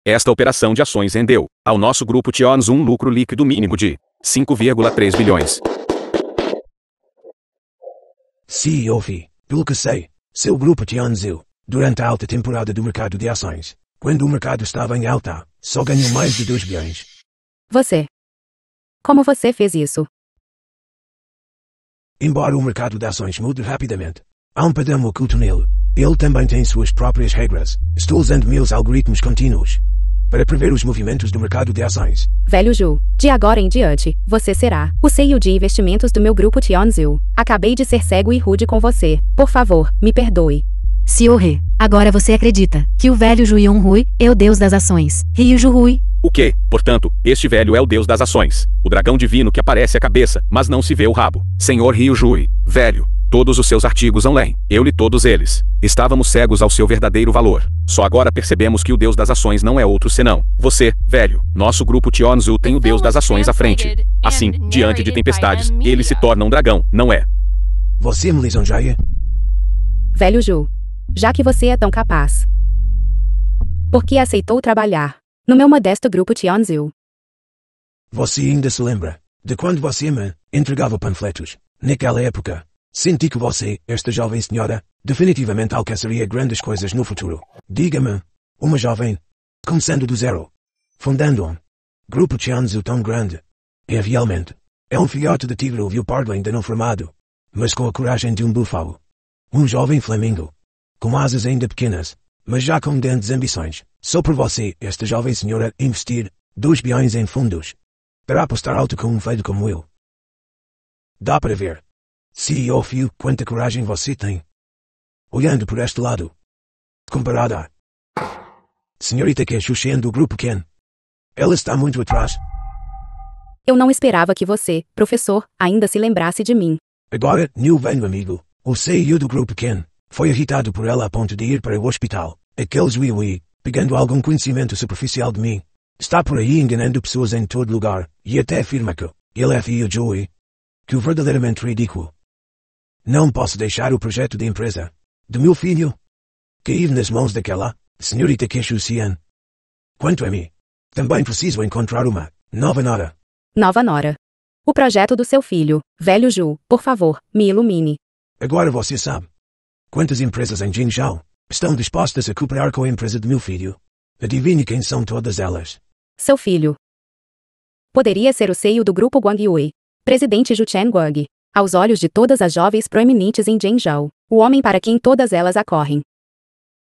Esta operação de ações rendeu ao nosso grupo Tianzhu um lucro líquido mínimo de 5,3 bilhões. CEO Fi, pelo que sei, seu grupo Tianzhu, durante a alta temporada do mercado de ações, quando o mercado estava em alta, só ganhou mais de 2 bilhões. Você. Como você fez isso? Embora o mercado de ações mude rapidamente, há um padrão oculto nele. Ele também tem suas próprias regras. Estou usando meus algoritmos contínuos para prever os movimentos do mercado de ações. Velho Zhu, de agora em diante, você será o CEO de investimentos do meu grupo Tianzhu. Acabei de ser cego e rude com você. Por favor, me perdoe. CEO He, agora você acredita que o velho Zhu Yonghui é o deus das ações. Ryu Zhuhui. O que? Portanto, este velho é o deus das ações. O dragão divino que aparece a cabeça, mas não se vê o rabo. Senhor Ryu Zhui, velho. Todos os seus artigos são leem. Eu li todos eles. Estávamos cegos ao seu verdadeiro valor. Só agora percebemos que o deus das ações não é outro senão você, velho. Nosso grupo Tianzhu tem o deus das ações à frente. Assim, diante de tempestades, ele se torna um dragão, não é? Você me lisonjeia? Velho Zhu, já que você é tão capaz, por que aceitou trabalhar no meu modesto grupo Tianzhu? Você ainda se lembra de quando você me entregava panfletos? Naquela época, senti que você, esta jovem senhora, definitivamente alcançaria grandes coisas no futuro. Diga-me, uma jovem, começando do zero, fundando um grupo Tianzhu tão grande, e realmente, é um filhote de tigre leopardo ainda não formado, mas com a coragem de um búfalo. Um jovem flamingo, com asas ainda pequenas, mas já com grandes ambições. Só por você, esta jovem senhora, investir 2 bilhões em fundos, para apostar alto com um velho como eu. Dá para ver. CEO Fio, quanta coragem você tem. Olhando por este lado. Comparada à senhorita Xuxian do grupo Ken. Ela está muito atrás. Eu não esperava que você, professor, ainda se lembrasse de mim. Agora, meu velho amigo, o CEO do grupo Ken, foi irritado por ela a ponto de ir para o hospital. Aqueles Wii, pegando algum conhecimento superficial de mim, Está por aí enganando pessoas em todo lugar, e até afirma que ele é filho de Joey. Que o verdadeiramente ridículo. Não posso deixar o projeto de empresa do meu filho cair nas mãos daquela senhorita Keshusian. Quanto a mim, também preciso encontrar uma nova nora. Nova nora. O projeto do seu filho, velho Ju, por favor, me ilumine. Agora você sabe quantas empresas em Jingzhou estão dispostas a cooperar com a empresa do meu filho. Adivinhe quem são todas elas. Seu filho. Poderia ser o CEO do grupo Guangyue. Presidente Ju Chengguang. Aos olhos de todas as jovens proeminentes em Zhengzhou, o homem para quem todas elas acorrem.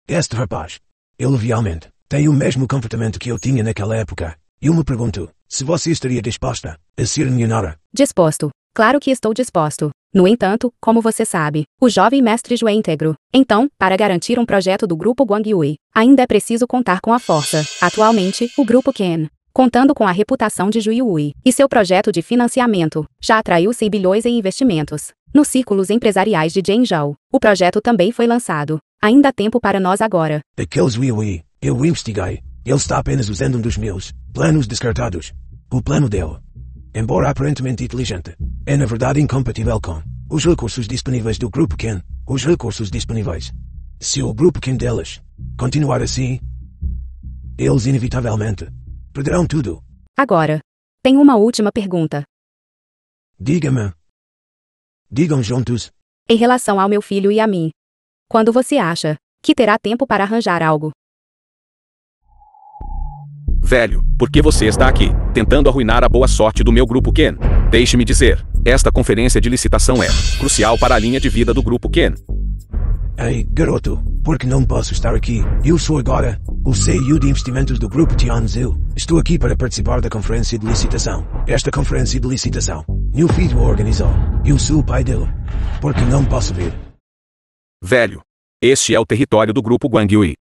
Este rapaz, ele realmente tem o mesmo comportamento que eu tinha naquela época. Eu me pergunto, se você estaria disposta a ser minha nora. Disposto. Claro que estou disposto. No entanto, como você sabe, o jovem mestre Ju é íntegro. Então, para garantir um projeto do grupo Guangyue, ainda é preciso contar com a força. Atualmente, o grupo Ken, contando com a reputação de Ju Yui e seu projeto de financiamento, já atraiu 100 bilhões em investimentos. Nos círculos empresariais de Zhengzhou, o projeto também foi lançado. Ainda há tempo para nós agora. Aqueles Yui, eu investiguei. Ele está apenas usando um dos meus planos descartados. O plano dele, embora aparentemente inteligente, é na verdade incompatível com os recursos disponíveis do Grupo Ken. Os recursos disponíveis. Se o Grupo Ken deles continuar assim, eles inevitavelmente perderão tudo. Agora, tenho uma última pergunta. Diga-me. Digam juntos. Em relação ao meu filho e a mim. Quando você acha que terá tempo para arranjar algo? Velho, por que você está aqui, tentando arruinar a boa sorte do meu grupo Ken? Deixe-me dizer, esta conferência de licitação é crucial para a linha de vida do grupo Ken. Ei, garoto, por que não posso estar aqui? Eu sou agora o CEO de investimentos do grupo Tianzhu. Estou aqui para participar da conferência de licitação. Esta conferência de licitação, meu filho a organizou. Eu sou o pai dele. Por que não posso vir? Velho, este é o território do grupo Guangyue.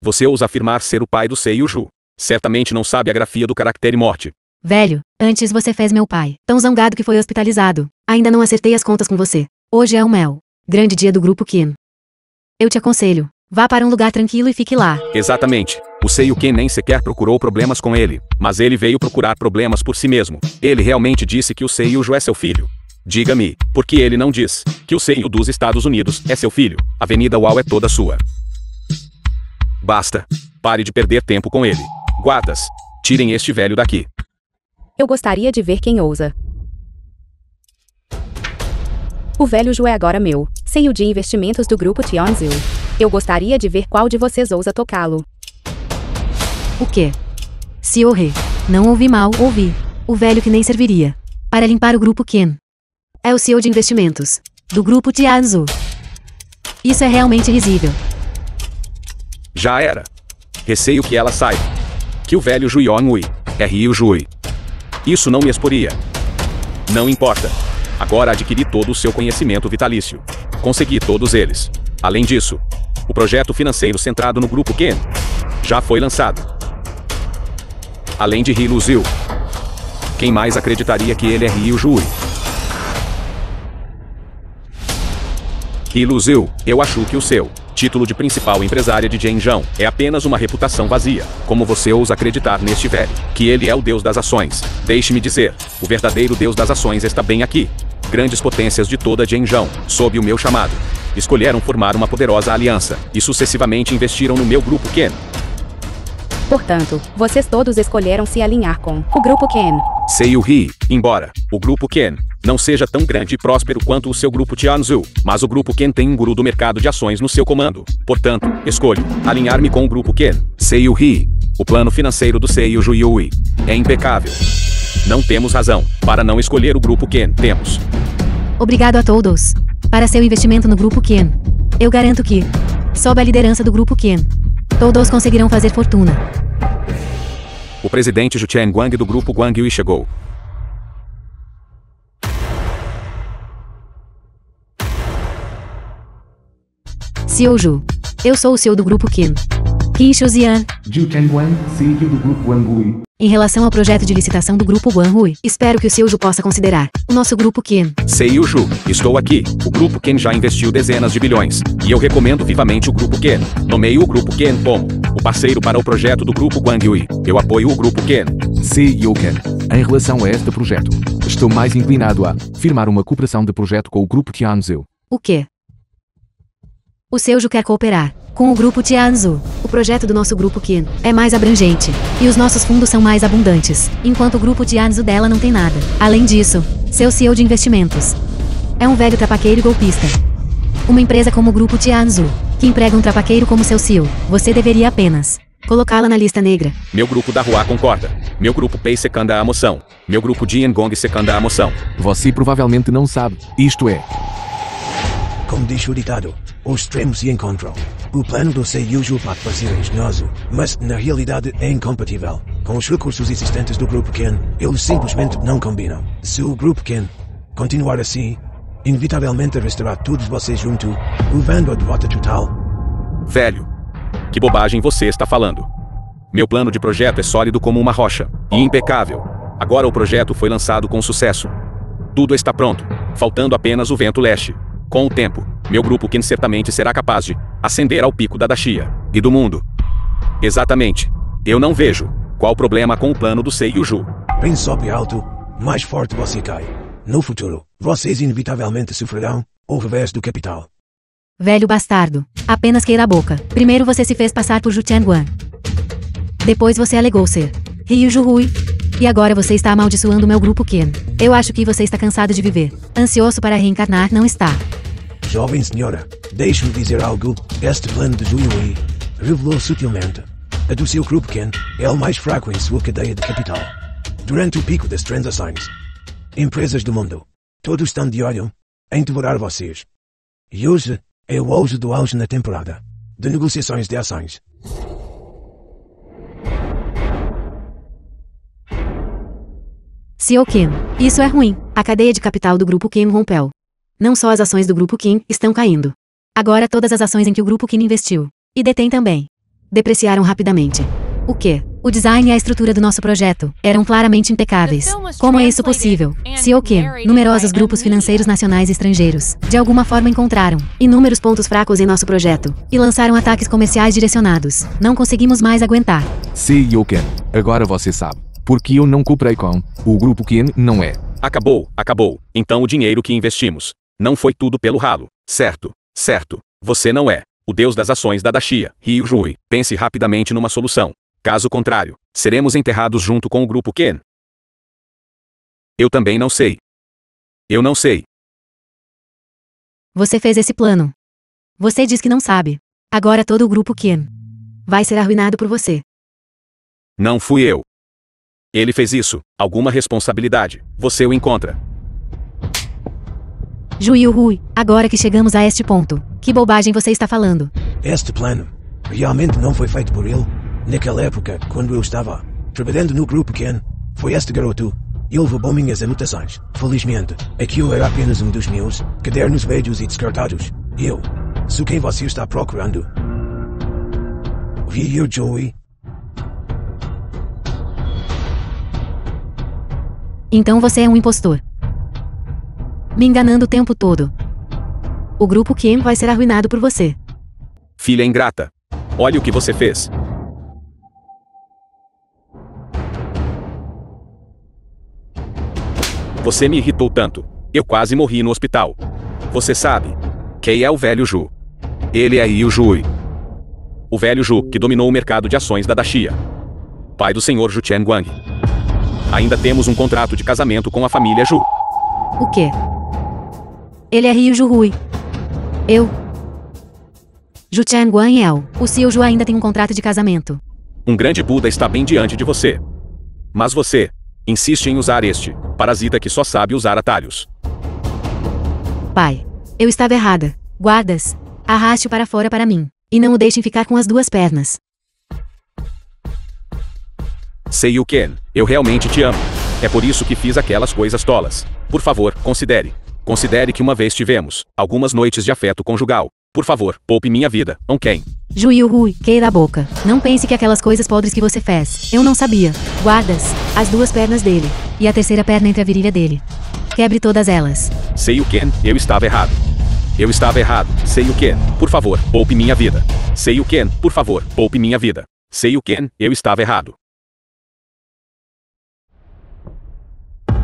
Você ousa afirmar ser o pai do Seiyu Ju. Certamente não sabe a grafia do caractere morte. Velho, antes você fez meu pai tão zangado que foi hospitalizado. Ainda não acertei as contas com você. Hoje é o Mel. Grande dia do grupo Ken. Eu te aconselho, vá para um lugar tranquilo e fique lá. Exatamente. O Seiyu Ken nem sequer procurou problemas com ele, mas ele veio procurar problemas por si mesmo. Ele realmente disse que o Seiyu Ju é seu filho. Diga-me, por que ele não diz que o Seiyu dos Estados Unidos é seu filho? A Avenida Wall é toda sua. Basta. Pare de perder tempo com ele. Guardas, tirem este velho daqui. Eu gostaria de ver quem ousa. O velho Ju é agora meu, CEO de investimentos do grupo Tianzhu. Eu gostaria de ver qual de vocês ousa tocá-lo. O quê? Se He. Não ouvi mal, ouvi. O velho que nem serviria para limpar o grupo Ken. É o CEO de investimentos do grupo Tianzhu. Isso é realmente risível. Já era. Receio que ela saiba que o velho Ju Yonghui é Ryu Jui. Isso não me exporia. Não importa. Agora adquiri todo o seu conhecimento vitalício. Consegui todos eles. Além disso, o projeto financeiro centrado no grupo Ken já foi lançado. Além de Ryu Zil, quem mais acreditaria que ele é Ryu Jui? Ryu Zil, eu acho que o seu título de principal empresária de Zhengzhou é apenas uma reputação vazia. Como você ousa acreditar neste velho, que ele é o deus das ações? Deixe-me dizer, o verdadeiro deus das ações está bem aqui. Grandes potências de toda Zhengzhou, sob o meu chamado, escolheram formar uma poderosa aliança e sucessivamente investiram no meu grupo Ken. Portanto, vocês todos escolheram se alinhar com o grupo Ken. Seiyu He, embora o grupo Ken não seja tão grande e próspero quanto o seu grupo Tianzhu, mas o grupo Ken tem um guru do mercado de ações no seu comando. Portanto, escolho alinhar-me com o grupo Ken. Seiyu He, o plano financeiro do Seiyu Ju Yui é impecável. Não temos razão para não escolher o grupo Ken. Temos. Obrigado a todos para seu investimento no grupo Ken. Eu garanto que, sob a liderança do grupo Ken, todos conseguirão fazer fortuna. O presidente Ju Chengguang do grupo Guangyue chegou. CEO Ju. Eu sou o CEO do grupo Ken. Kishuzian. Ju Chengguang, CEO do Grupo Guangyue. Em relação ao projeto de licitação do grupo Guanhui, espero que o CEO Ju possa considerar o nosso grupo Ken. Seiyu Ju, estou aqui. O grupo Ken já investiu dezenas de bilhões. E eu recomendo vivamente o grupo Ken. Nomeio o grupo Ken como o Parceiro para o projeto do Grupo Guanghui. Eu apoio o Grupo Ken. CEO Ken. Em relação a este projeto, estou mais inclinado a firmar uma cooperação de projeto com o Grupo Tianzhu. O quê? O Seiyu quer cooperar com o Grupo Tianzhu. O projeto do nosso Grupo Ken é mais abrangente, e os nossos fundos são mais abundantes, enquanto o Grupo Tianzhu dela não tem nada. Além disso, seu CEO de investimentos é um velho trapaqueiro e golpista. Uma empresa como o Grupo Tianzhu, que emprega um trapaqueiro como seu CEO, você deveria apenas colocá-la na lista negra. Meu grupo da Hua concorda. Meu grupo Pei secanda a moção. Meu grupo Jiangong secanda a moção. Você provavelmente não sabe. Isto é, Como diz o ditado, os extremos se encontram. O plano do Seiyu pode parecer engenhoso, mas na realidade é incompatível. Com os recursos existentes do Grupo Ken, eles simplesmente não combinam. Se o Grupo Ken continuar assim, inevitavelmente arrastará todos vocês junto, levando a derrota total. Velho. Que bobagem você está falando? Meu plano de projeto é sólido como uma rocha. E impecável. Agora o projeto foi lançado com sucesso. Tudo está pronto. Faltando apenas o vento leste. Com o tempo, meu grupo Ken certamente será capaz de ascender ao pico da Daxia e do mundo. Exatamente. Eu não vejo qual o problema com o plano do Seiyu. Bem sobe alto, mais forte você cai. No futuro, vocês inevitavelmente sofrerão o revés do capital. Velho bastardo, apenas queira a boca. Primeiro você se fez passar por Zhu Tianguan. Depois você alegou ser Ryu Hui. E agora você está amaldiçoando meu grupo Ken. Eu acho que você está cansado de viver. Ansioso para reencarnar não está. Jovem senhora, deixe-me dizer algo. Este plano de Zhu Hui revelou sutilmente. A do seu grupo Ken é o mais fraco em sua cadeia de capital. Durante o pico das transações, empresas do mundo, todos estão de olho em devorar vocês. E hoje é o auge do auge na temporada de negociações de ações. CEO Ken, isso é ruim. A cadeia de capital do grupo Ken rompeu. Não só as ações do grupo Ken estão caindo. Agora todas as ações em que o grupo Ken investiu e detém também depreciaram rapidamente. O quê? O design e a estrutura do nosso projeto eram claramente impecáveis. Como é isso possível? CEO Ken, numerosos grupos financeiros nacionais e estrangeiros, de alguma forma encontraram inúmeros pontos fracos em nosso projeto e lançaram ataques comerciais direcionados. Não conseguimos mais aguentar. CEO Ken, agora você sabe. Porque eu não cooperei com o Grupo Ken, não é? Acabou. Então o dinheiro que investimos não foi tudo pelo ralo, certo? Certo. Você não é o deus das ações da Daxia, Ryu Hui. Pense rapidamente numa solução. Caso contrário, seremos enterrados junto com o Grupo Ken. Eu também não sei. Eu não sei. Você fez esse plano. Você diz que não sabe. Agora todo o Grupo Ken vai ser arruinado por você. Não fui eu. Ele fez isso. Alguma responsabilidade. Você o encontra. Ryu Hui, agora que chegamos a este ponto, que bobagem você está falando? Este plano realmente não foi feito por ele. Naquela época, quando eu estava trabalhando no Grupo Ken, foi este garoto. Ele roubou minhas anotações. Felizmente, aquilo era apenas um dos meus cadernos velhos e descartados. Eu sou quem você está procurando. Ryu Hui. Então você é um impostor. Me enganando o tempo todo. O Grupo Ken vai ser arruinado por você. Filha ingrata. Olha o que você fez. Você me irritou tanto. Eu quase morri no hospital. Você sabe quem é o velho Zhu? Ele é Ryu Hui. O velho Zhu que dominou o mercado de ações da Daxia. Pai do senhor Zhu Tianguang. Ainda temos um contrato de casamento com a família Zhu. O quê? Ele é Ryu Hui. Zhu Tianguan e o CEO Zhu ainda tem um contrato de casamento. Um grande Buda está bem diante de você. Mas você insiste em usar este parasita que só sabe usar atalhos. Pai, eu estava errada. Guardas, arraste-o para fora para mim. E não o deixem ficar com as duas pernas. Seiyu Ken, eu realmente te amo. É por isso que fiz aquelas coisas tolas. Por favor, considere. Considere que uma vez tivemos algumas noites de afeto conjugal. Por favor, poupe minha vida, ok? Ryu Hui, queira a boca. Não pense que aquelas coisas podres que você fez. Eu não sabia. Guardas, as duas pernas dele. E a terceira perna entre a virilha dele. Quebre todas elas. Seiyu Ken, eu estava errado. Eu estava errado. Seiyu Ken, por favor, poupe minha vida. Seiyu Ken, por favor, poupe minha vida. Sei o Ken, eu estava errado.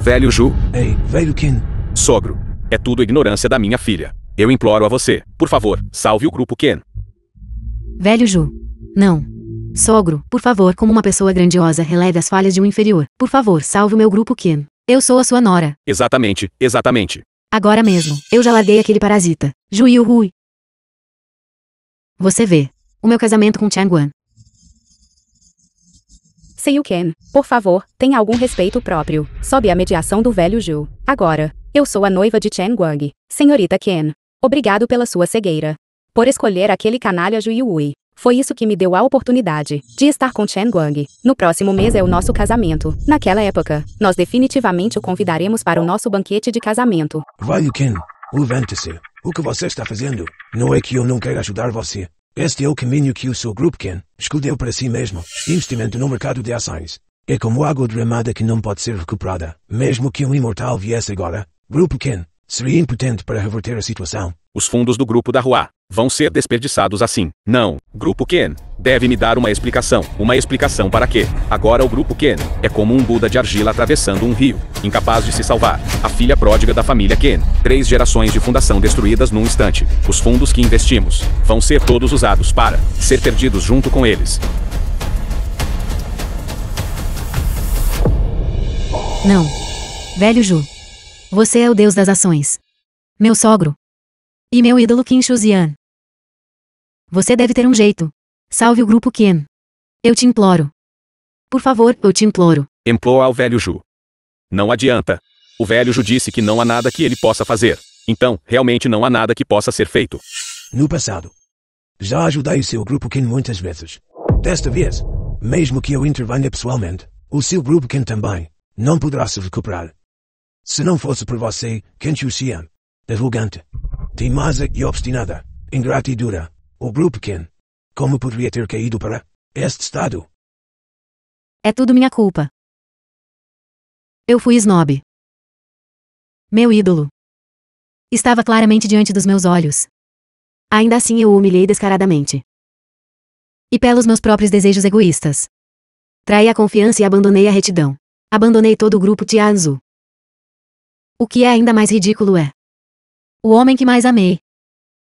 Velho Ju, Ei, velho Ken. sogro. É tudo ignorância da minha filha. Eu imploro a você, por favor, salve o grupo Ken. Velho Ju. Não. Sogro, por favor, como uma pessoa grandiosa, releve as falhas de um inferior. Por favor, salve o meu grupo Ken. Eu sou a sua nora. Exatamente, exatamente. Agora mesmo. Eu já larguei aquele parasita. Ju Yu-hui. Você vê. O meu casamento com Changwan. Sei Ken, por favor, tenha algum respeito próprio. Sob a mediação do velho Ju. Agora, eu sou a noiva de Chen Guang. Senhorita Ken. Obrigado pela sua cegueira. Por escolher aquele canalha Ju Yui. Foi isso que me deu a oportunidade de estar com Chen Guang. No próximo mês é o nosso casamento. Naquela época, nós definitivamente o convidaremos para o nosso banquete de casamento. Velho Ken, levante-se. O que você está fazendo? Não é que eu não quero ajudar você. Este é o caminho que o seu grupo Ken escolheu para si mesmo. Investimento no mercado de ações. É como água derramada que não pode ser recuperada. Mesmo que um imortal viesse agora, grupo Ken seria impotente para reverter a situação. Os fundos do grupo da Hua vão ser desperdiçados assim. Não, grupo Ken deve me dar uma explicação. Uma explicação para quê? Agora o grupo Ken é como um Buda de argila atravessando um rio, incapaz de se salvar. A filha pródiga da família Ken. 3 gerações de fundação destruídas num instante. Os fundos que investimos vão ser todos usados para ser perdidos junto com eles. Não. Velho Ju. Você é o deus das ações. Meu sogro. E meu ídolo Qin Shuzian. Você deve ter um jeito. Salve o grupo Ken. Eu te imploro. Por favor, eu te imploro. Implorou ao velho Ju. Não adianta. O velho Ju disse que não há nada que ele possa fazer. Então, realmente não há nada que possa ser feito. No passado, já ajudei o seu grupo Ken muitas vezes. Desta vez, mesmo que eu intervenha pessoalmente, o seu grupo Ken também não poderá se recuperar. Se não fosse por você, Ken Shuxian, arrogante, teimosa e obstinada, ingrata e dura, o grupo Ken, como poderia ter caído para este estado? É tudo minha culpa. Eu fui snob. Meu ídolo estava claramente diante dos meus olhos. Ainda assim eu o humilhei descaradamente. E pelos meus próprios desejos egoístas. Traí a confiança e abandonei a retidão. Abandonei todo o grupo Tianzu. O que é ainda mais ridículo é: o homem que mais amei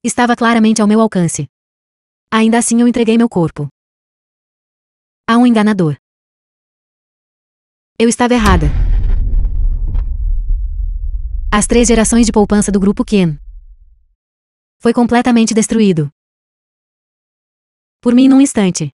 estava claramente ao meu alcance. Ainda assim eu entreguei meu corpo a um enganador. Eu estava errada. As 3 gerações de poupança do grupo Ken foi completamente destruído por mim num instante.